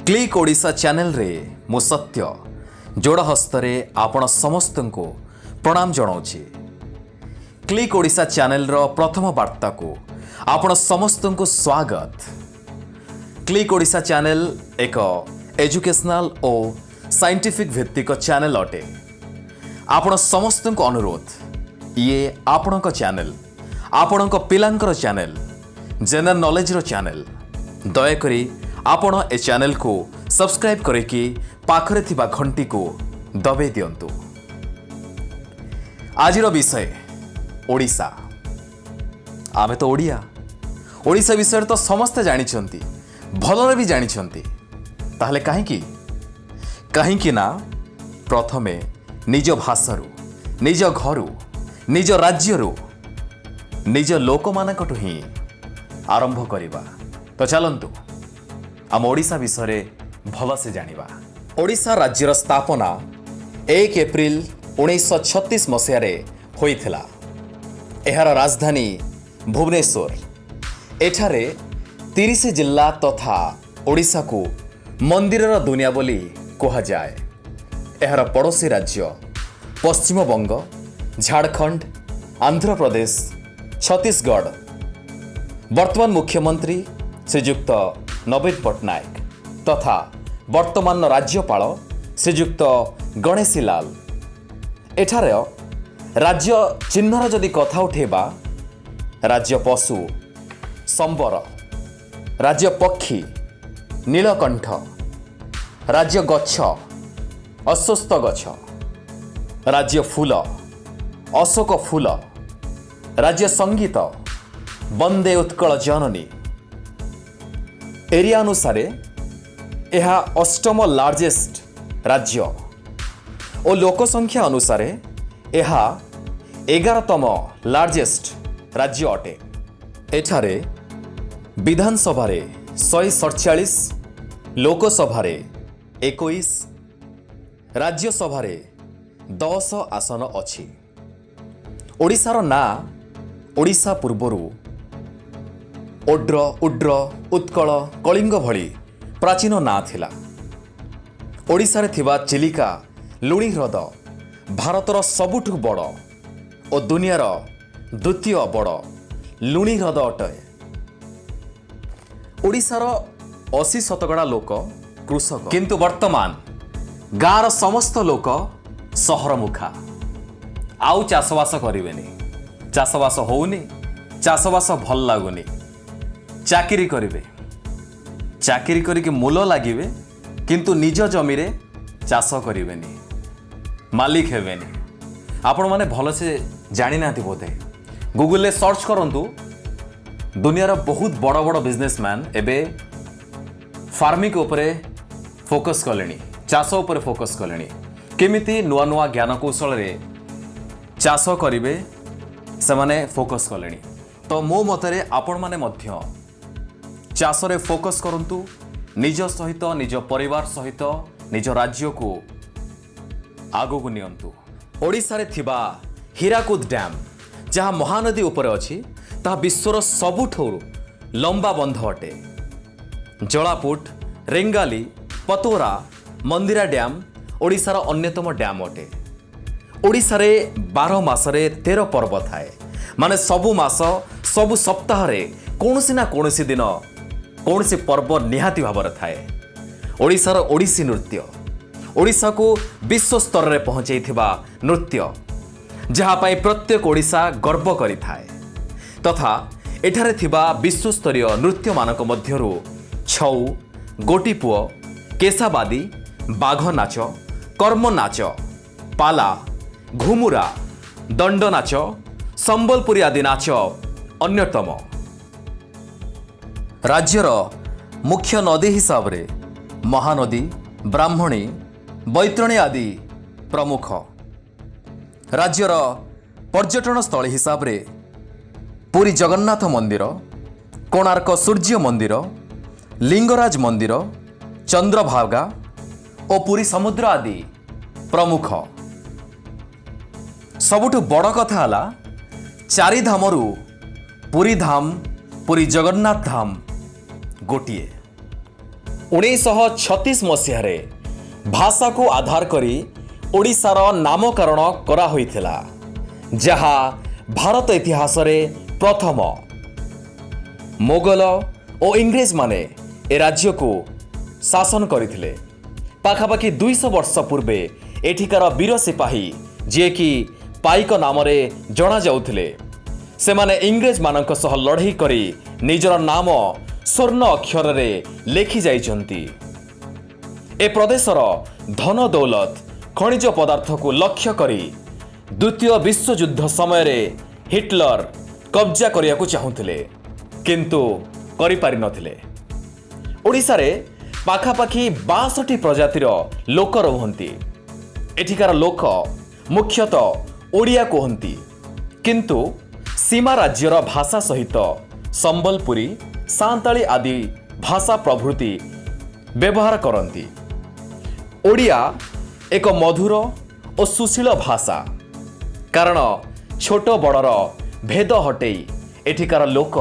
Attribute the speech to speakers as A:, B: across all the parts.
A: Click Odisha channel रे मु सत्य जोड़ हस्तरे आपण समस्त को प्रणाम जनाऊँगी। क्लिक ओडिशा चैनल रो प्रथम वार्ता को आपण समस्त को स्वागत। क्लिक ओडिशा चैनल एक एजुकेशनल और साइंटिफिक भित्तिक चैनल अटे। आपण समस्त को अनुरोध ये आपण चैनल आपण पिलांकर चैनल जनरल नॉलेज रो चैनल दयाकोरी आपण ए चैनल को सब्सक्राइब करके पाखरे थिबा घंटी को दबे दियंतु। आजिर विषय ओडिशा। आमे तो ओडिया ओडिशा विषय तो समस्ते जानिछंती भलरे भी जानिछंती। ताहले काहेकि ना प्रथमे निज भाषारू निज घरू निज राज्यरू निज लोक मानकटू ही आरंभ करिबा। तो चलंतु आम ओडिशा विषय भल से जानिबा। ओडिशा राज्यर स्थापना 1 एप्रिल 1936 मसीह होइथिला। एहार राजधानी भुवनेश्वर। एठारे 30 जिल्ला तथा ओडिशा को मंदिरर दुनिया बोली कहा जाए। एहार पड़ोसी राज्य पश्चिम बंग झारखंड आंध्र प्रदेश छत्तीसगढ़। वर्तमान मुख्यमंत्री श्रीयुक्त नवीन पट्टनायक तथा वर्तमान राज्यपाल श्रीयुक्त गणेशी लाल। एठार राज्य चिन्हर जदि कथा उठेबा राज्य पशु संबर, राज्य पक्षी नीलकंठ, राज्य गच्छ अश्वत्थ गच्छ, राज्य फूल अशोक फूल, राज्य संगीत वंदे उत्कल जननी। एरिया अनुसार यह 8म लार्जेस्ट राज्य और लोकसंख्या अनुसार यह 11तम लार्जेस्ट राज्य अटे। एठारे विधानसभा 147, लोकसभा 21, राज्यसभा 10 आसन अछि। ओडिशार ना ओडिशा पूर्वरु ओड्र उड्र उत्कल कलिंग भली प्राचीन ना थिला। ओडिशा थिबा चिलिका लुणी ह्रद भारतर सबुठु बड़ और दुनियार द्वितीय बड़ लुणी ह्रद अटे। ओडिशार 80% लोक कृषक, किंतु वर्तमान गाँर समस्त लोक सहर मुखा। आउ चाषबास करेनि, चाषबास होउनी, चाषबास भल लागुनी। चाकरी करिवे, चाकरी करिके मूल लागिवे, किंतु निज जमी रे चाष करिवेनी, मालिक हेवेनी। आपण माने भल से जानी नाथि बोधे। गूगल ले सर्च करंतु दुनियार बहुत बड़ बड़ बिजनेसमैन एबे फार्मिंग उपरे फोकस कलेनी, चाष उपरे फोकस कलेनी। केमिति नुआ नुआ ज्ञान कौशल रे चाष करिवे से माने फोकस कलेनी। तो मो मतरे आपण माने मध्य चाष रे फोकस करंतु, निज सहित निज परिवार सहित निज राज्य को आगो को नियंतु। ओडिशा रे थिबा हीराकुद डैम जहाँ महानदी उपरे अछि ता विश्वर सबुठो लंबा बंध अटे। जलापुट, रेंगाली, पतोरा, मंदिरा डैम ओडिशार अन्यतम डैम अटे। ओडिशा रे 12 मासरे 13 पर्व थाए। माने सबु मास सबु सप्ताह रे कोनोसी ना कोनोसी दिन कौन पर्व निहाती भाव थाए। ओडिशार ओडिसी नृत्य ओडिशा को विश्व स्तर में पहुंचाई नृत्य जहाँ पाई प्रत्येक ओडिशा गर्व करिथाए। तथा एठारे थिबा विश्वस्तरीय नृत्य मानक मध्यरु छौ, गोटीपुओ, केशाबादी, बाघ नाच, कर्म नाच, पाला, घुमुरा, दंड नाच, संबलपुरी आदि नाच अन्यतम। राज्यर मुख्य नदी हिसाब रे महानदी, ब्राह्मणी, बैतरणी आदि प्रमुख। राज्यर पर्यटन स्थल हिसाब रे पुरी जगन्नाथ मंदिर, कोणार्क सूर्य मंदिर, लिंगराज मंदिर, चंद्रभागा और पुरी समुद्र आदि प्रमुख। सबुठु बड़ कथा हला चारि धामरू पुरी धाम, पुरी जगन्नाथ धाम गोटिए। 1936 ମସିହାରେ ଭାଷାକୁ ଆଧାର କରି ଓଡ଼ିଶାର ନାମକରଣ କରାହୋଇଥିଲା, ଯାହା ଭାରତ ଇତିହାସରେ ପ୍ରଥମ। ମୋଗଲ ଓ ଇଂରେଜମାନେ ଏ ରାଜ୍ୟକୁ ଶାସନ କରିଥିଲେ। ପାଖାପାଖି 200 ବର୍ଷ ପୂର୍ବେ ଏଠିକାର ବୀର ସିପାହୀ, ଯିଏକି ପାଇକ ନାମରେ ଜଣାଯାଉଥିଲେ, ସେମାନେ ଇଂରେଜମାନଙ୍କ ସହ ଲଢ଼େଇ କରି ନିଜର ନାମ ସ୍ୱର୍ଣ୍ଣ ଅକ୍ଷରରେ ଲେଖି ଯାଇଛନ୍ତି। ଏ ପ୍ରଦେଶର ଧନ ଦୌଲତ ଖଣିଜ ପଦାର୍ଥକୁ ଲକ୍ଷ୍ୟ କରି ଦ୍ୱିତୀୟ ବିଶ୍ୱଯୁଦ୍ଧ ସମୟରେ ହିଟଲର କବ୍ଜା କରିବାକୁ ଚାହୁଁଥିଲେ, କିନ୍ତୁ କରିପାରିନଥିଲେ। ଓଡ଼ିଶାରେ ପାଖାପାଖି 62 ପ୍ରଜାତିର ଲୋକ ରୁହନ୍ତି। ଏଠିକାର ଲୋକ ମୁଖ୍ୟତଃ ଓଡ଼ିଆ କୁହନ୍ତି, କିନ୍ତୁ ସୀମା ରାଜ୍ୟର ଭାଷା ସହିତ ସମ୍ବଲପୁରୀ, ସାନ୍ତାଳୀ ଆଦି ଭାଷା ପ୍ରଭୃତି ବ୍ୟବହାର କରନ୍ତି। ଓଡ଼ିଆ ଏକ ମଧୁର ଓ ସୁଶୀଳ ଭାଷା, କାରଣ ଛୋଟ ବଡ଼ର ଭେଦ ହଟେଇ ଏଠିକାର ଲୋକ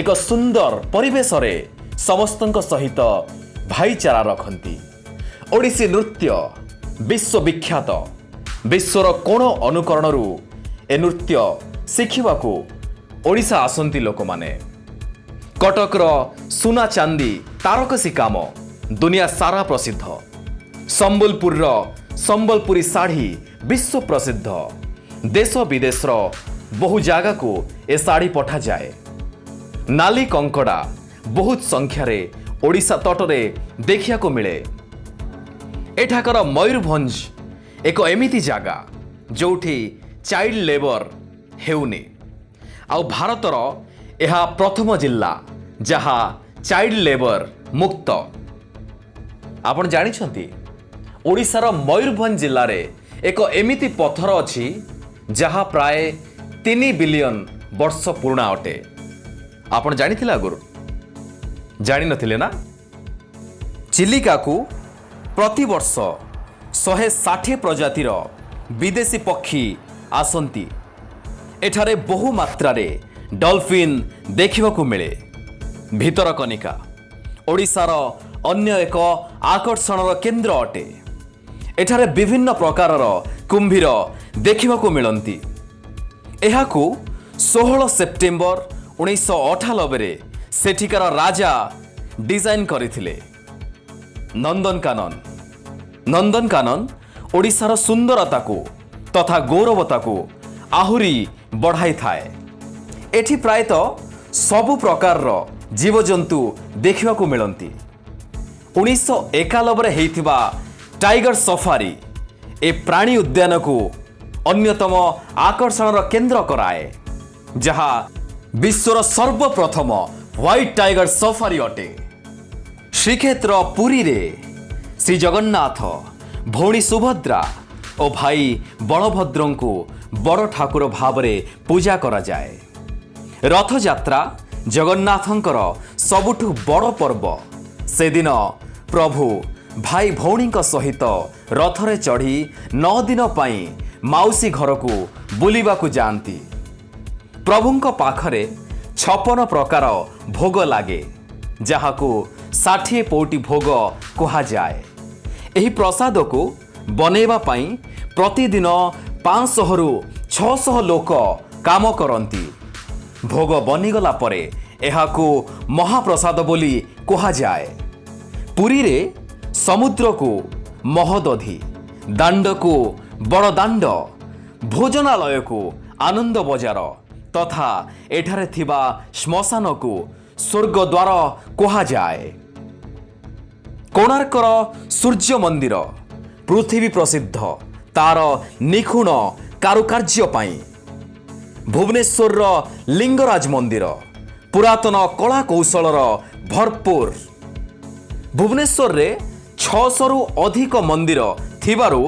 A: ଏକ ସୁନ୍ଦର ପରିବେଶରେ ସମସ୍ତଙ୍କ ସହିତ ଭାଇଚାରା ରଖନ୍ତି। ଓଡ଼ିଶୀ ନୃତ୍ୟ ବିଶ୍ୱବିଖ୍ୟାତ। ବିଶ୍ୱର କୋଣ ଅନୁକରଣରୁ ଏ ନୃତ୍ୟ ଶିଖିବାକୁ ଓଡ଼ିଶା ଆସନ୍ତି ଲୋକମାନେ। କଟକର ସୁନା ଚାନ୍ଦି ତାରକସି କାମ ଦୁନିଆ ସାରା ପ୍ରସିଦ୍ଧ। ସମ୍ବଲପୁରର ସମ୍ବଲପୁରୀ ଶାଢ଼ୀ ବିଶ୍ୱ ପ୍ରସିଦ୍ଧ। ଦେଶ ବିଦେଶର ବହୁ ଜାଗାକୁ ଏ ଶାଢ଼ୀ ପଠାଯାଏ। ନାଲି କଙ୍କଡ଼ା ବହୁତ ସଂଖ୍ୟାରେ ଓଡ଼ିଶା ତଟରେ ଦେଖିବାକୁ ମିଳେ। ଏଠାକାର ମୟୂରଭଞ୍ଜ ଏକ ଏମିତି ଜାଗା ଯେଉଁଠି ଚାଇଲ୍ଡ ଲେବର ହେଉନି, ଆଉ ଭାରତର ଏହା ପ୍ରଥମ ଜିଲ୍ଲା ଯାହା ଚାଇଲ୍ଡ ଲେବର ମୁକ୍ତ। ଆପଣ ଜାଣିଛନ୍ତି ଓଡ଼ିଶାର ମୟୂରଭଞ୍ଜ ଜିଲ୍ଲାରେ ଏକ ଏମିତି ପଥର ଅଛି ଯାହା ପ୍ରାୟ 3 ବିଲିୟନ ବର୍ଷ ପୁରୁଣା ଅଟେ। ଆପଣ ଜାଣିଥିଲେ ଆଗରୁ? ଜାଣିନଥିଲେ ନା? ଚିଲିକାକୁ ପ୍ରତିବର୍ଷ 160 ପ୍ରଜାତିର ବିଦେଶୀ ପକ୍ଷୀ ଆସନ୍ତି। ଏଠାରେ ବହୁ ମାତ୍ରାରେ ଡଲଫିନ୍ ଦେଖିବାକୁ ମିଳେ। ଭିତରକନିକା ଓଡ଼ିଶାର ଅନ୍ୟ ଏକ ଆକର୍ଷଣର କେନ୍ଦ୍ର ଅଟେ। ଏଠାରେ ବିଭିନ୍ନ ପ୍ରକାରର କୁମ୍ଭୀର ଦେଖିବାକୁ ମିଳନ୍ତି। ଏହାକୁ 16 ସେପ୍ଟେମ୍ବର 1998ରେ ସେଠିକାର ରାଜା ଡିଜାଇନ୍ କରିଥିଲେ। ନନ୍ଦନକାନନ ଓଡ଼ିଶାର ସୁନ୍ଦରତାକୁ ତଥା ଗୌରବତାକୁ ଆହୁରି ବଢ଼ାଇଥାଏ। ଏଠି ପ୍ରାୟତଃ ସବୁ ପ୍ରକାରର ଜୀବଜନ୍ତୁ ଦେଖିବାକୁ ମିଳନ୍ତି। 1991ରେ ହେଇଥିବା ଟାଇଗର ସଫାରି ଏ ପ୍ରାଣୀ ଉଦ୍ୟାନକୁ ଅନ୍ୟତମ ଆକର୍ଷଣର କେନ୍ଦ୍ର କରାଏ, ଯାହା ବିଶ୍ୱର ସର୍ବପ୍ରଥମ ହ୍ୱାଇଟ୍ ଟାଇଗର ସଫାରି ଅଟେ। ଶ୍ରୀକ୍ଷେତ୍ର ପୁରୀରେ ଶ୍ରୀ ଜଗନ୍ନାଥ, ଭଉଣୀ ସୁଭଦ୍ରା ଓ ଭାଇ ବଳଭଦ୍ରଙ୍କୁ ବଡ଼ ଠାକୁର ଭାବରେ ପୂଜା କରାଯାଏ। ରଥଯାତ୍ରା ଜଗନ୍ନାଥଙ୍କର ସବୁଠୁ ବଡ଼ ପର୍ବ। ସେଦିନ ପ୍ରଭୁ ଭାଇ ଭଉଣୀଙ୍କ ସହିତ ରଥରେ ଚଢ଼ି 9 ଦିନ ପାଇଁ ମାଉସୀ ଘରକୁ ବୁଲିବାକୁ ଯାଆନ୍ତି। ପ୍ରଭୁଙ୍କ ପାଖରେ 56 ପ୍ରକାର ଭୋଗ ଲାଗେ, ଯାହାକୁ 60 ପଉଟି ଭୋଗ କୁହାଯାଏ। ଏହି ପ୍ରସାଦକୁ ବନେଇବା ପାଇଁ ପ୍ରତିଦିନ 500ରୁ 600 ଲୋକ କାମ କରନ୍ତି। ଭୋଗ ବନିଗଲା ପରେ ଏହାକୁ ମହାପ୍ରସାଦ ବୋଲି କୁହାଯାଏ। ପୁରୀରେ ସମୁଦ୍ରକୁ ମହୋଦଧି, ଦାଣ୍ଡକୁ ବଡ଼ ଦାଣ୍ଡ, ଭୋଜନାଳୟକୁ ଆନନ୍ଦ ବଜାର ତଥା ଏଠାରେ ଥିବା ଶ୍ମଶାନକୁ ସ୍ୱର୍ଗଦ୍ୱାର କୁହାଯାଏ। କୋଣାର୍କର ସୂର୍ଯ୍ୟ ମନ୍ଦିର ପୃଥିବୀ ପ୍ରସିଦ୍ଧ ତାର ନିଖୁଣ କାରୁକାର୍ଯ୍ୟ ପାଇଁ। ଭୁବନେଶ୍ୱରର ଲିଙ୍ଗରାଜ ମନ୍ଦିର ପୁରାତନ କଳା କୌଶଳର ଭରପୁର। ଭୁବନେଶ୍ୱରରେ 600ରୁ ଅଧିକ ମନ୍ଦିର ଥିବାରୁ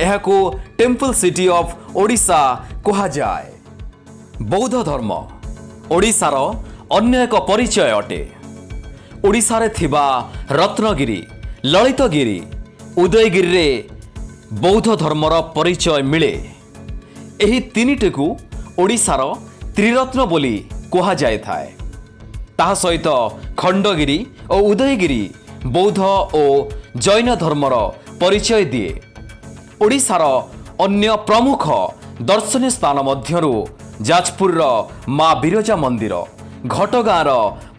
A: ଏହାକୁ ଟେମ୍ପଲ ସିଟି ଅଫ୍ ଓଡ଼ିଶା କୁହାଯାଏ। ବୌଦ୍ଧ ଧର୍ମ ଓଡ଼ିଶାର ଅନ୍ୟ ଏକ ପରିଚୟ ଅଟେ। ଓଡ଼ିଶାରେ ଥିବା ରତ୍ନଗିରି, ଲଳିତଗିରି, ଉଦୟଗିରିରେ ବୌଦ୍ଧ ଧର୍ମର ପରିଚୟ ମିଳେ। ଏହି ତିନିଟିକୁ ଓଡ଼ିଶାର ତ୍ରିରତ୍ନ ବୋଲି କୁହାଯାଇଥାଏ। ତାହା ସହିତ ଖଣ୍ଡଗିରି ଓ ଉଦୟଗିରି बौद्ध और जैन धर्मर परिचय दिए। ओडिशार अन्य प्रमुख दर्शनीय स्थान मध्यरु जाजपुर माँ बिरजा मंदिर, घटगाँर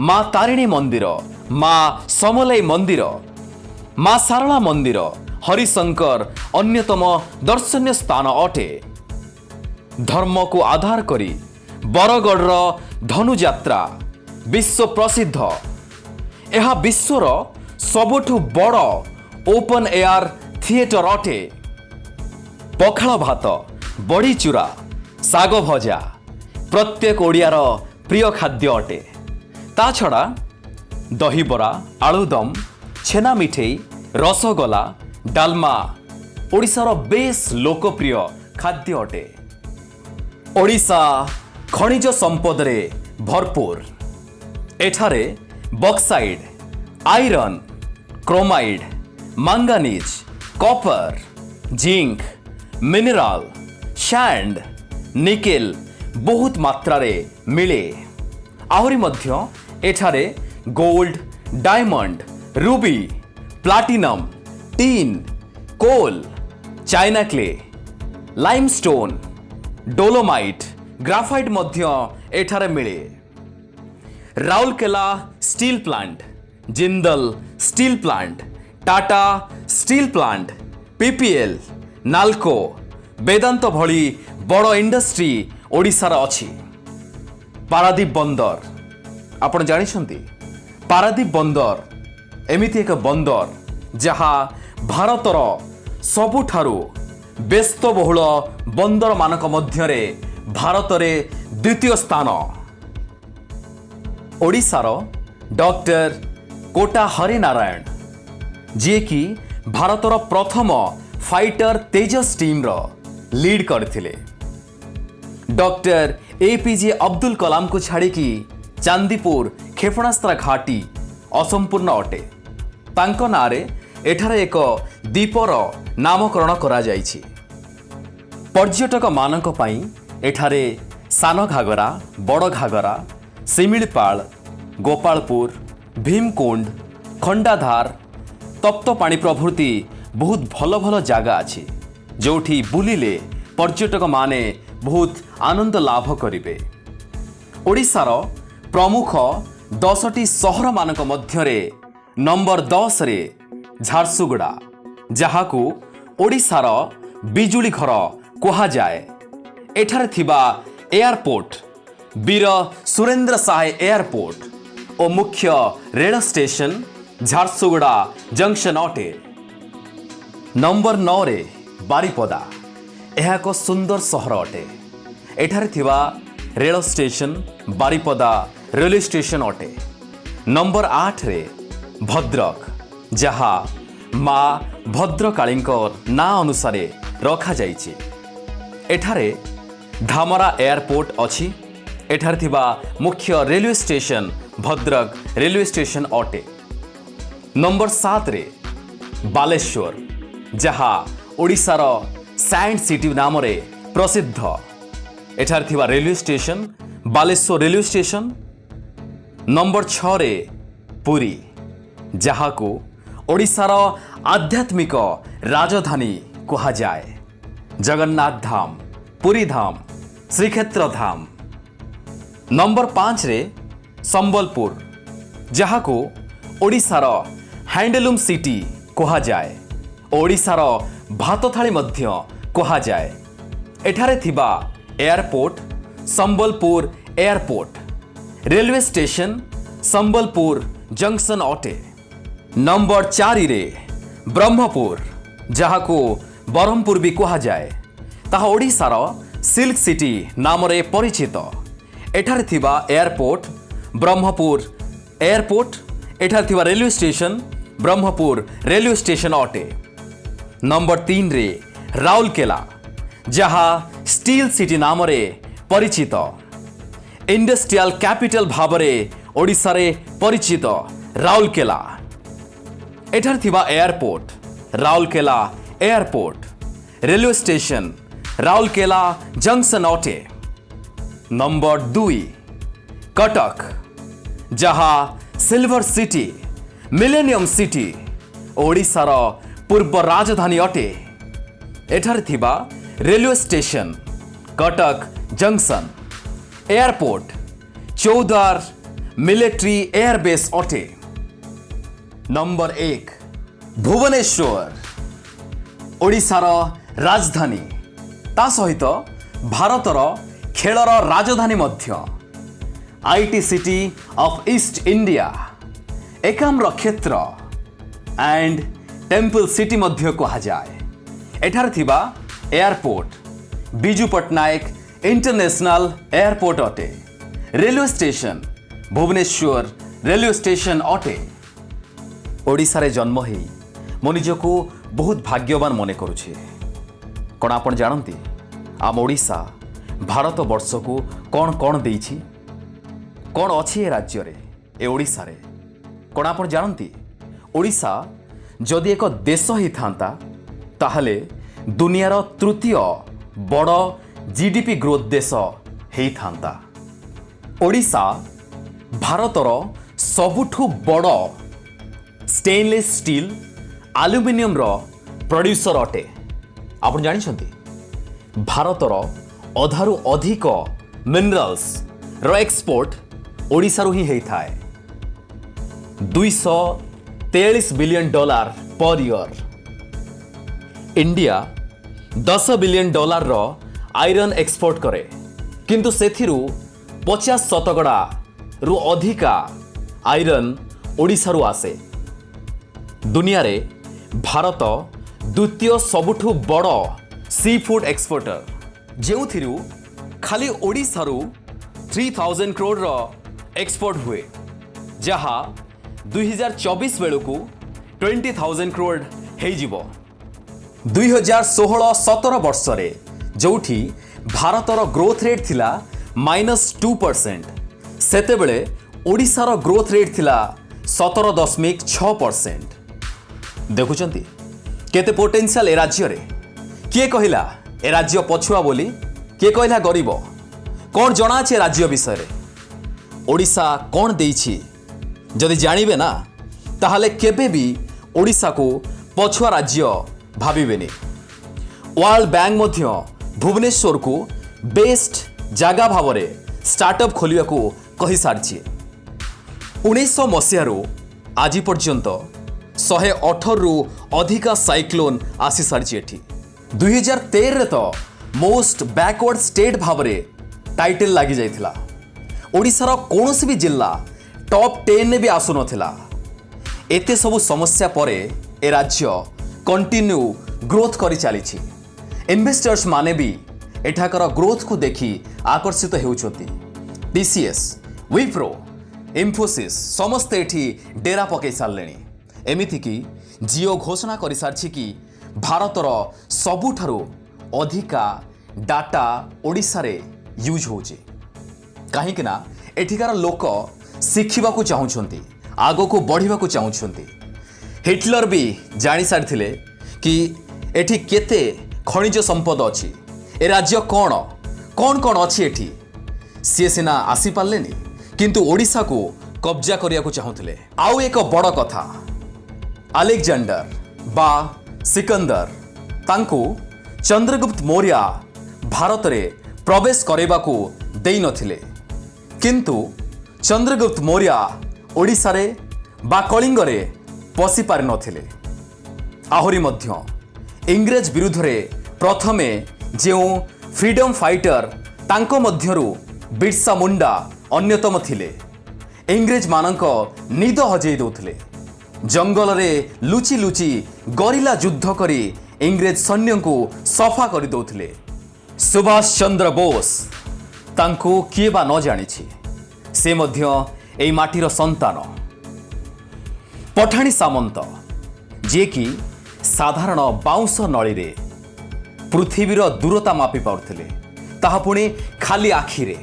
A: माँ तारिणी मंदिर, माँ समलाई मंदिर, माँ सारला मंदिर, हरिशंकर अन्यतम दर्शनीय स्थान अटे। धर्म को आधार करी बरगढ़ धनुयात्रा विश्व प्रसिद्ध। यह विश्वर सबुठु बड़ ओपन एयर थिएटर अटे। पखाल भात, बड़ी चूरा, साग भजा प्रत्येक ओडियार प्रिय खाद्य अटे। ता छड़ा दहीबरा, आलुदम, छेना मिठेई, रसगोला, डालमा ओडिशार बेस लोकप्रिय खाद्य अटे। ओडिशा खनिज संपद रे भरपूर। एठारे bauxite, iron, chromite, manganese, copper, zinc, mineral, sand, nickel बहुत मात्रा रे मिले। आहुरी मध्य एठारे gold, diamond, ruby, platinum, tin, coal, china clay, limestone, dolomite, graphite मध्य एठारे मिले। Rourkela steel plant, Jindal steel plant, Tata steel plant, PPL, Nalco, Vedanta भली बड़ इंडस्ट्री ओडिशार अछि। पारादीप बंदर, आपण जानिछंती पारादीप बंदर एमिति एक बंदर जहा भारतर सबुठारु व्यस्तबहुल बंदर मानक मध्यरे भारतरे द्वितीय स्थान। ओडिशार डॉक्टर कोटा हरिनारायण जी कि भारतर प्रथम फाइटर तेजस टीम रो लीड करथिले। डॉक्टर एपीजे अब्दुल कलाम को छाड़ी कि चांदीपुर क्षेपणास्त्र घाटी असंपूर्ण अटे। तांको नारे एठारे एक द्वीपर नामकरण करा जायछि। पर्यटक मानक पई एठारे सान घागरा, बड़ घागरा, सिमिलपाल, गोपालपुर, भीमकुंड, खंडाधार, तप्तपाणी प्रभृति बहुत भल भल जगह अछि जोठी बुलिले पर्यटक माने बहुत आनंद लाभ करिवे। ओडिशार प्रमुख 10टी सहर मानक मध्यरे नंबर 10 रे झारसुगुड़ा, जहाकू ओडिशार बिजुली घर कहा जाए। एठारे थिबा एयरपोर्ट वीर सुरेंद्र साहे एयरपोर्ट और मुख्य रेल स्टेशन झारसुगुड़ा जंक्शन अटे। नंबर 9 रे बारिपदा, यह एक सुंदर सहर अटे। एठारे थिबा rail station Baripada railway station अटे। नंबर 8 रे भद्रक, जहा माँ भद्रकालींकर ना अनुसारे रखा जाइछि। एठारे धामरा एयरपोर्ट अछि। एठारे थिबा मुख्य railway station Bhadrak railway station अटे। नंबर 7 रे बालेश्वर, जहा ओडिशार साइंस सिटी नाम रे प्रसिद्ध। एठारे थिबा railway station Baleshwar railway station. Number 6 रे पुरी, जहाकू ओडिशार आध्यात्मिक राजधानी कहा जाए। जगन्नाथ धाम, पुरी धाम, श्रीक्षेत्र धाम। नंबर 5 रे संबलपुर, जहाकू ओडिशार हैंडलूम सिटी कहा जाए। ओडिशार भात थाली मध्य कहा जाए। एठारे थिबा airport Sambalpur airport, railway station Sambalpur junction अटे। नंबर 4 रे ब्रह्मपुर, जहाकू बरहमपुर भी कहा जाए। ताहा ओडिशार सिल्क सिटी नाम रे परिचित। एठारे थिबा एयरपोर्ट ब्रह्मपुर एयरपोर्ट, एठारे थिबा railway station Brahmapur railway station अटे। नंबर 3 रे राउरकेला, जहा स्टील सिटी नाम रे परिचित। इंडस्ट्रियल कैपिटल भावरे ओडिशा रे परिचित राउरकेला। एठारे थिबा airport Rourkela airport, railway station Rourkela junction अटे। नंबर 2 कटक, जहा सिल्वर सिटी मिलेनियम सिटी ओडिशार पूर्व राजधानी अटे। एठारे थिबा railway station Cuttack junction airport Choudwar military airbase अटे। नंबर 1 भुवनेश्वर ओडिशार राजधानी ता सहित भारतर खेलर राजधानी मध्य IT city of East India Ekamra Kshetra and temple city मध्य कहा जाए। एठारे थिबा airport Biju Patnaik international airport अटे। Railway station Bhubaneswar railway station अटे। ओडिशा रे जन्म ही मो निजको बहुत भाग्यवान मने करुछे। कौन आपण जानती आम ओडिशा भारत वर्ष को कौन कौन देइछि, कौन अछि ए राज्य रे ए ओडिशा रे? कौन आपण जानती ओडिशा जदि एक देश ही थांता ताहले दुनियार तृतीय बड़ जीडीपी ग्रोथ देश ही थांता। ओडिशा भारतर सबुठु बड़ स्टेनलेस स्टील आल्युमिनियम रो प्रोड्यूसर अटे। आपण जानिछंती भारतर अधारु अधिक मिनरल्स रो एक्सपोर्ट ओडिशा रो ही हेई थाए। $243 billion per year. India $10 billion रो आयरन एक्सपोर्ट करे, किंतु सेथिरु 50% रु अधिका आयरन ओडिशा रु आसे। दुनिया रे भारत द्वितीय सबुठु बड़ सी फूड एक्सपोर्टर, जेउथिरु खाली ओडिशा रु 3000 करोड़ रो एक्सपोर्ट हुए, जहा 2024 बेलू 20,000 करोड़ हे जिवो। 2016-17 वर्ष रे जोठी भारतर ग्रोथ रेट थिला -2%, सेतेबेले ओडिशार ग्रोथ रेट थिला 17.6%। देखुचंती केते पोटेंशियल ए राज्य रे। किए कहिला ए राज्य पछुआ बोली, किए कहिला गरीब? कौन जना छे राज्य विषय रे? ओडिशा कौन देइछि जदि जानिबे ना ताहले केबे भी ओडिशा को पछुआ राज्य भाबिबेनी। वर्ल्ड बैंक मध्य भुवनेश्वर को बेस्ट जगह भाव रे स्टार्टअप खोलिया को कहि सारछि। 1900 मसिहारू आज पर्यंत 118 रु अधिका साइक्लोन आसी सारी। 2013 तो मोस्ट बैकवर्ड स्टेट भाव रे टाइटल लगी जाइथिला। ओडिशार कौनसी भी जिला टॉप 10 ने भी आसु नथिला। एते सबु समस्या परे ए राज्य कंटिन्यू ग्रोथ करी चली। इन्वेस्टर्स माने भी एठाकर ग्रोथ को देखी आकर्षित हेउछथि। टीसीएस विप्रो इन्फोसिस समस्ते एठी डेरा पकई सारलेनी। एमिति कि जियो घोषणा कर सारी कि भारतर सबुठारु अधिका डाटा ओडिशा रे यूज होचे। कहीं ना एठिकार लोक शिखिबा को चाहुछंती, आगो को बढ़िबा को चाहुछंती। हिटलर भी जानी सारिथिले कि एठी केते खनिज संपद अछि, ए राज्य कौन कौन कौन अछि एठी। सी सिना आसी पारलेनी, किंतु ओडिशा को कब्जा करिया को चाहुथिले। आउ एक बड़ कथा, अलेक्जेंडर बा सिकंदर तांको चंद्रगुप्त मौर्य भारत रे प्रवेश करेबा को देई नथिले, किंतु चंद्रगुप्त मौर्य ओडिशा रे बा कलिंग रे पसी पारि नथिले। आहुरी मध्य इंग्रेज विरुद्ध रे प्रथमे जेउ फ्रीडम फाइटर तांको मध्यरु बिरसा मुंडा अन्यतम थिले। इंग्रेज मानक निद हजेई दउथिले। जंगल रे लुचि लुचि गरिला युद्ध करी इंग्रेज सैन्य को सफा कर दउथिले। सुभाष चंद्र बोस तांको किए बा न जानिछि, से मध्य एई माटीर संतान। पठाणी सामंत जे कि साधारण बाउंस नळी रे पृथ्वीर दूरता मापी पाउथिले, ताहा पुणी खाली आखिरे।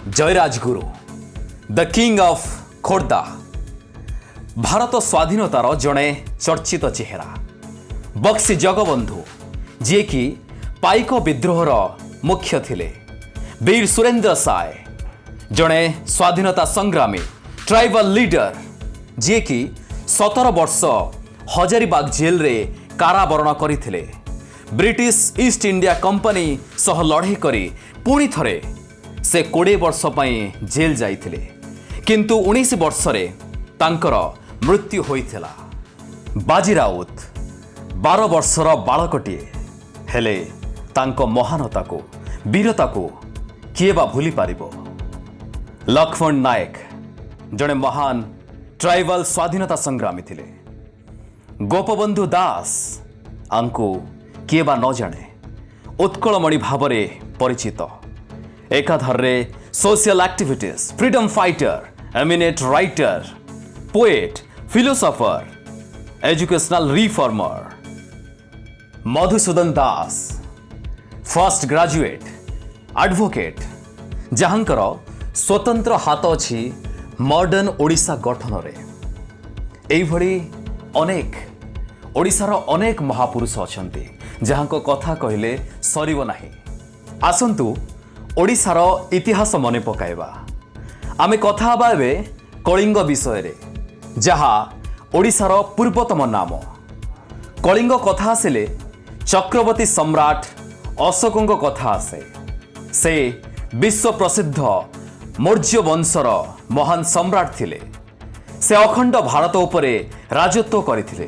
A: जयराजगुरु the king of Khordha Bharat स्वाधीनतार जड़े चर्चित चेहरा। बक्सी जगबंधु जे कि पाइक विद्रोहर मुख्य थिले। वीर सुरेंद्र साय जड़े स्वाधीनता संग्रामी ट्राइबल लीडर जी कि 17 वर्ष हजारीबाग जेल रे कारावरण करथिले। ब्रिटिश ईस्ट इंडिया कंपनी सह लड़ाई करी पुणी थरे से 20 वर्ष पई जेल जाइथिले, किंतु 19 वर्ष रे तांकर मृत्यु होइथिला। बाजी राउत 12 वर्षर बालकटिए, हेले तांको महानता को वीरता को किए बा भूली पारिबो। लक्ष्मण नायक जड़े महान ट्राइबल स्वाधीनता संग्रामी थिले। गोपबंधु दास आंको किए बा न जाने, उत्कलमणि भावरे परिचित। एकाधारे social activities, freedom fighter, eminent writer, poet, philosopher, educational reformer. Madhusudan Das first graduate, advocate, जहांकर स्वतंत्र हाथ अच्छी मॉडर्न ओडिशा गठन रे। एई भली अनेक ओडिशार अनेक महापुरुष अछंती जहांको कथा कहले सरीब नाही। आसंतु ओडिशार इतिहास मने पकाइबा। आमे कथा हबा एबे कलिंग विषय रे, जहा ओडिशार पूर्वतम नाम। कलिंग कथा आसिले चक्रवर्ती सम्राट अशोकଙ୍କ कथा आसे। से विश्व प्रसिद्ध मौर्य वंशर महान सम्राट थिले। से अखंड भारत उपरे राजत्व करथिले।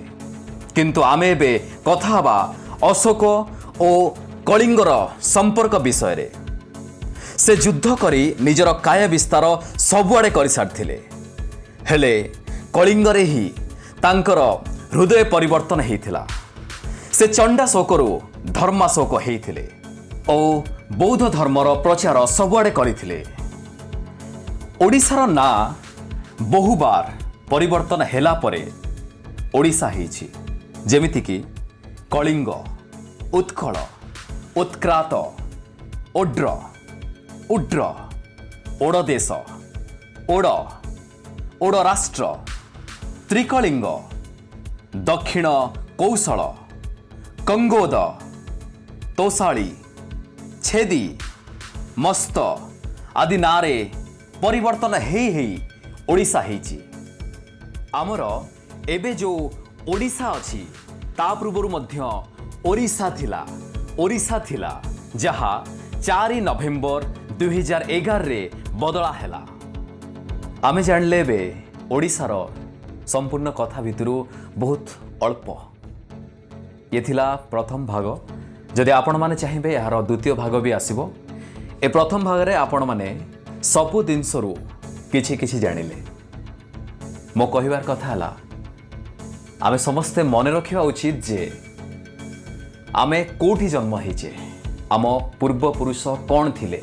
A: किंतु आमे एबे कथा हबा अशोक और कलिंगर संपर्क विषय रे। से युद्ध करी निजर काय विस्तार सबुआडे कर सारथिले, हेले कलिंगरे ही तांकर हृदय परिवर्तन हेइथिला। से चंडाशोकरू धर्माशोक हेइथिले और बौद्ध धर्मर प्रचार सबुआडे करथिले। ओडिशार ना बहुबार परिवर्तन हेला परे ओडिशा हेइछि, जेमिति कि कलिंग, उत्कल, उत्क्रात, ओड्र, उड्र, ओडदेश, ओड, ओड राष्ट्र, त्रिकलिंग, दक्षिण कौशल, कंगोद, तोसाली, छेदी, मस्त आदि नारे परिवर्तन हेई ओडिशा हेइछि। आमर एबे जो ओडिशा अछि ता पूर्वरु मध्य ओडिशा थिला जहा 4 नवेम्बर 2011 रे बदला हेला। आमे जानले एबे ओडिशार संपूर्ण कथा भितरु बहुत अल्प ये थिला प्रथम भाग। जदि आपण माने चाहिए यार द्वितीय भाग भी आसीबो। ए प्रथम भाग रे आपण माने सबु जिनसरू किछि किछि जानिले। मो कहिबार कथा हला आमे समस्ते मन रखिबा उचित जे आमे कोठी जन्म हेचे, आम पूर्वपुरुष कौन थिले,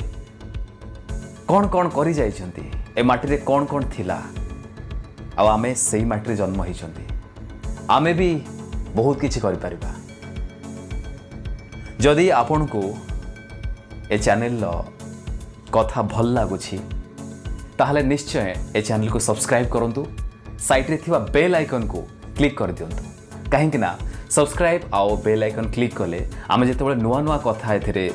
A: कौन कौन करि जाइछंती, ए माटी रे कौन कौन थिला, आ आमे सेही माटी रे जन्म हेछंती। आमे भी बहुत किछि करि परिबा। जदि आपण को ए चैनल कथा भल लागुछि ताहले निश्चय ए चैनल को सब्सक्राइब करंतु। साइड रे थिबा बेल आइकन को क्लिक कर दियंतु, काहेकि ना सब्सक्राइब आउ बेल आइकन क्लिक कले आमे जेतेबेले नुआ नुआ कथा एथिरे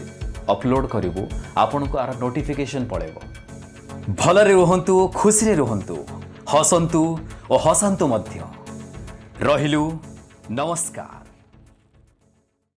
A: अपलोड करिवु आपण को आर नोटिफिकेशन पळेबो। भलरे रहंतु, खुशी रे रहंतु, हसंतु और हसंतु मध्य रहिलु। नमस्कार।